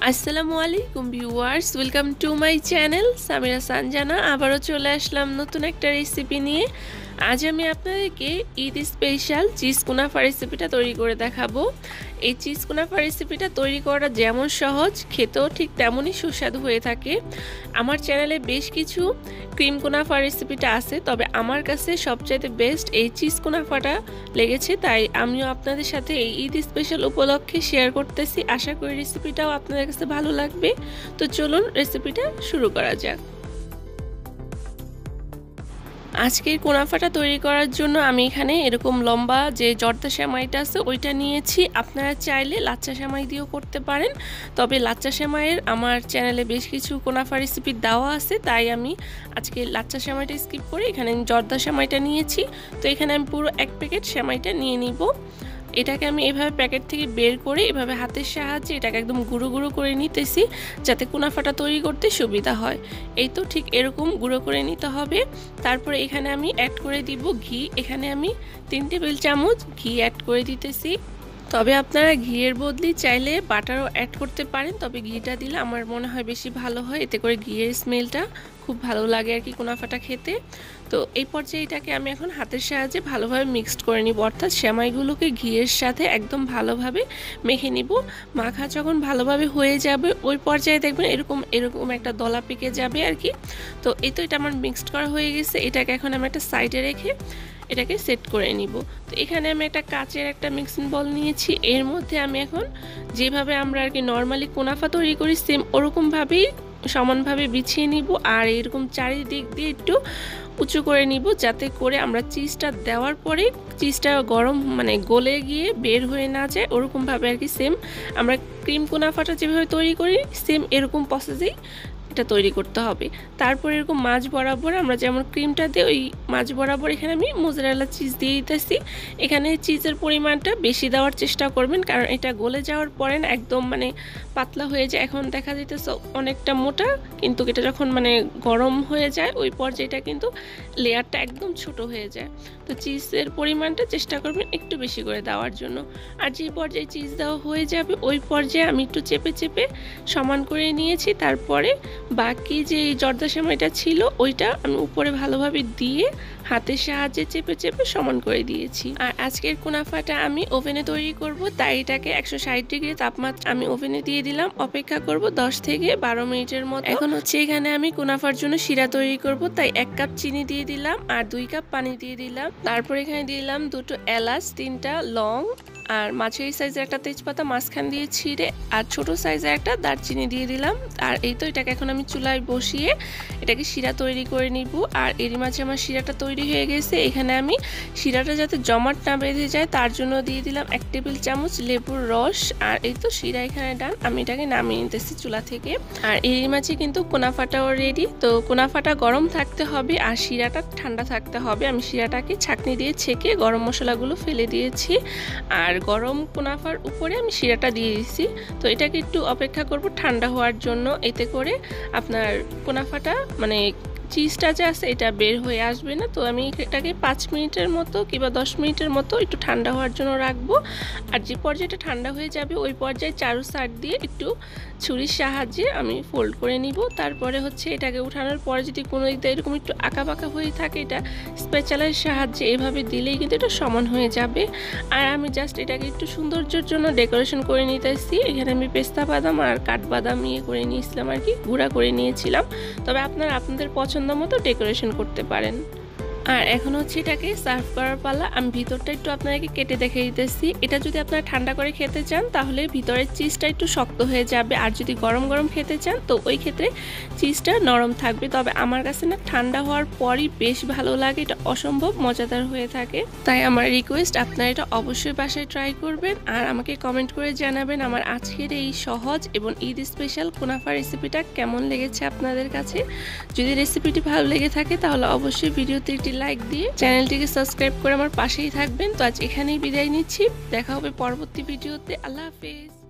আসসালামু আলাইকুম viewers, welcome to my channel Samira Sanjana. আবারও চলে আসলাম নতুন একটা রেসিপি নিয়ে। আজ আমি আপনাদেরকে ঈদ স্পেশাল চিজ কুনাফা রেসিপিটা তৈরি করে দেখাবো। এই চিজ কুনাফা রেসিপিটা তৈরি করা যেমন সহজ, খেতেও ঠিক তেমনই সুস্বাদু হয়ে থাকে। আমার চ্যানেলে বেশ কিছু ক্রিম কুনাফা রেসিপিটা আছে, তবে আমার কাছে সবচাইতে বেস্ট এই চিজ কুনাফাটা লেগেছে, তাই আমিও আপনাদের সাথে এই ঈদ স্পেশাল উপলক্ষে শেয়ার করতেছি। আশা করি রেসিপিটাও আপনাদের কাছে ভালো লাগবে। তো চলুন রেসিপিটা শুরু করা যাক। আজকের কুনাফাটা তৈরি করার জন্য আমি এখানে এরকম লম্বা যে জর্দা সেমাইটা আছে ওইটা নিয়েছি। আপনারা চাইলে লাচ্চা সেমাই দিয়েও করতে পারেন, তবে লাচ্চা সেমাইয়ের আমার চ্যানেলে বেশ কিছু কুনাফা রেসিপি দেওয়া আছে, তাই আমি আজকে লাচ্চা সেমাইটা স্কিপ করে এখানে জর্দা সেমাইটা নিয়েছি। তো এখানে আমি পুরো এক প্যাকেট সেমাইটা নিয়ে নিব। এটাকে আমি এভাবে প্যাকেট থেকে বের করে এভাবে হাতের সাহায্যে এটাকে একদম গুঁড়ো গুঁড়ো করে নিতেছি, যাতে কুনাফাটা তৈরি করতে সুবিধা হয়। এই তো ঠিক এরকম গুঁড়ো করে নিতে হবে। তারপরে এখানে আমি অ্যাড করে দিব ঘি। এখানে আমি 3 টেবিল চামচ ঘি অ্যাড করে দিতেছি। তবে আপনারা ঘিয়ের বদলে চাইলে বাটারও অ্যাড করতে পারেন, তবে ঘিটা দিলে আমার মনে হয় বেশি ভালো হয়, এতে করে ঘিয়ের স্মেলটা খুব ভালো লাগে আর কি কুনাফাটা খেতে। তো এই পর্যায়ে এটাকে আমি এখন হাতের সাহায্যে ভালোভাবে মিক্সড করে নিব, অর্থাৎ সেমাইগুলোকে ঘিয়ের সাথে একদম ভালোভাবে মেখে নিব। মাখা যখন ভালোভাবে হয়ে যাবে ওই পর্যায়ে দেখবেন এরকম এরকম একটা দলা পেকে যাবে আর কি। তো এই তো এটা আমার মিক্সড করা হয়ে গেছে। এটাকে এখন আমি একটা সাইডে রেখে এটাকে সেট করে নিব। তো এখানে আমি একটা কাচের একটা মিক্সিং বল নিয়েছি। এর মধ্যে আমি এখন যেভাবে আমরা আর কি নর্মালি কুনাফা তৈরি করি সেম ওরকমভাবেই সমানভাবে বিছিয়ে নিব, আর এরকম চারিদিক দিয়ে একটু উঁচু করে নিব, যাতে করে আমরা চিজটা দেওয়ার পরে চিজটা গরম মানে গলে গিয়ে বের হয়ে না যায়। ওরকমভাবে আর কি সেম আমরা ক্রিম কুনাফাটা যেভাবে তৈরি করি সেম এরকম প্রসেসেই এটা তৈরি করতে হবে। তারপর এরকম মাঝ বরাবর আমরা যেমন ক্রিমটা দিই ওই মাঝ বরাবর এখানে আমি মোজারেলা চিজ দিয়ে দিতেছি। এখানে চিজের পরিমাণটা বেশি দেওয়ার চেষ্টা করবেন, কারণ এটা গলে যাওয়ার পরে না একদম মানে পাতলা হয়ে যায়। এখন দেখা যাইতেছে অনেকটা মোটা, কিন্তু এটা যখন মানে গরম হয়ে যায় ওই পর্যায়েটা কিন্তু লেয়ারটা একদম ছোট হয়ে যায়। তো চিজের পরিমাণটা চেষ্টা করবেন একটু বেশি করে দেওয়ার জন্য। আর যে পর্যায়ে চিজ দেওয়া হয়ে যাবে ওই পর্যায়ে আমি একটু চেপে চেপে সমান করে নিয়েছি। তারপরে বাকি যে জর্দা সেমাইটা ছিল ওইটা আমি উপরে ভালোভাবে দিয়ে হাতের সাহায্যে চেপে চেপে সমান করে দিয়েছি। আর আজকের কুনাফাটা আমি ওভেনে তৈরি করব, তাই এটাকে 160 ডিগ্রি তাপমাত্রা আমি ওভেনে দিয়ে দিলাম। অপেক্ষা করব 10 থেকে 12 মিনিটের মতো। এখন হচ্ছে এখানে আমি কুনাফার জন্য শিরা তৈরি করব, তাই 1 কাপ চিনি দিয়ে দিলাম আর 2 কাপ পানি দিয়ে দিলাম। তারপর এখানে দিলাম 2টো এলাচ, 3টা লং, আর মাঝারি সাইজের একটা তেজপাতা মাঝখান দিয়ে ছিঁড়ে, আর ছোট সাইজের একটা দারচিনি দিয়ে দিলাম। আর এই তো এটাকে এখন আমি চুলায় বসিয়ে এটাকে শিরা তৈরি করে নিব। আর এরই মাঝে আমার শিরাটা তৈরি হয়ে গেছে। এখানে আমি শিরাটা যাতে জমাট না বেঁধে যায় তার জন্য দিয়ে দিলাম 1 টেবিল চামচ লেবুর রস। আর এই তো শিরা এখানে ডান, আমি এটাকে নামিয়ে নিতেছি চুলা থেকে। আর এরই মাঝে কিন্তু কুনাফাটাও রেডি। তো কুনাফাটা গরম থাকতে হবে আর শিরাটা ঠান্ডা থাকতে হবে। আমি শিরাটাকে ছাঁকনি দিয়ে ছেঁকে গরম মশলাগুলো ফেলে দিয়েছি, আর গরম কুনাফার উপরে আমি শিরাটা দিয়ে দিয়েছি। তো এটাকে একটু অপেক্ষা করব ঠান্ডা হওয়ার জন্য, এতে করে আপনার কুনাফাটা মানে চিজটা যে আছে এটা বের হয়ে আসবে না। তো আমি এটাকে 5 মিনিটের মতো কিংবা 10 মিনিটের মতো একটু ঠান্ডা হওয়ার জন্য রাখবো। আর যে পর্যায়ে ঠান্ডা হয়ে যাবে ওই পর্যায়ে চারু সাইড দিয়ে একটু ছুরির সাহায্যে আমি ফোল্ড করে নিব। তারপরে হচ্ছে এটাকে উঠানোর পরে যদি কোনো দিক দিয়ে এরকম একটু আঁকা বাঁকা হয়ে থাকে, এটা স্পেচালের সাহায্যে এভাবে দিলেই কিন্তু এটা সমান হয়ে যাবে। আর আমি জাস্ট এটাকে একটু সৌন্দর্যের জন্য ডেকোরেশন করে নিতেছি। এখানে আমি পেস্তা বাদাম আর কাঠবাদাম ইয়ে করে নিয়েছিলাম আর কি, গুঁড়া করে নিয়েছিলাম। তবে আপনারা আপনাদের পছন্দ মতো ডেকোরেশন করতে পারেন। আর এখন হচ্ছে এটাকে সার্ভ করার পালা। আমি ভিতরটা একটু আপনাদেরকে কেটে দেখে দিতেছি। এটা যদি আপনারা ঠান্ডা করে খেতে চান তাহলে ভিতরের চিজটা একটু শক্ত হয়ে যাবে, আর যদি গরম গরম খেতে চান তো ওই ক্ষেত্রে চিজটা নরম থাকবে। তবে আমার কাছে না ঠান্ডা হওয়ার পরই বেশ ভালো লাগে, এটা অসম্ভব মজাদার হয়ে থাকে। তাই আমার রিকোয়েস্ট আপনারা এটা অবশ্যই বাসায় ট্রাই করবেন, আর আমাকে কমেন্ট করে জানাবেন আমার আজকের এই সহজ এবং ঈদ স্পেশাল কুনাফা রেসিপিটা কেমন লেগেছে আপনাদের কাছে। যদি রেসিপিটি ভালো লেগে থাকে তাহলে অবশ্যই ভিডিওতে একটি লাইক দিয়ে চ্যানেলটিকে সাবস্ক্রাইব করে আমার পাশেই থাকবেন। তো আজ এখানেই বিদায় নিচ্ছি, দেখা হবে পরবর্তী ভিডিওতে। আল্লাহ হাফেজ।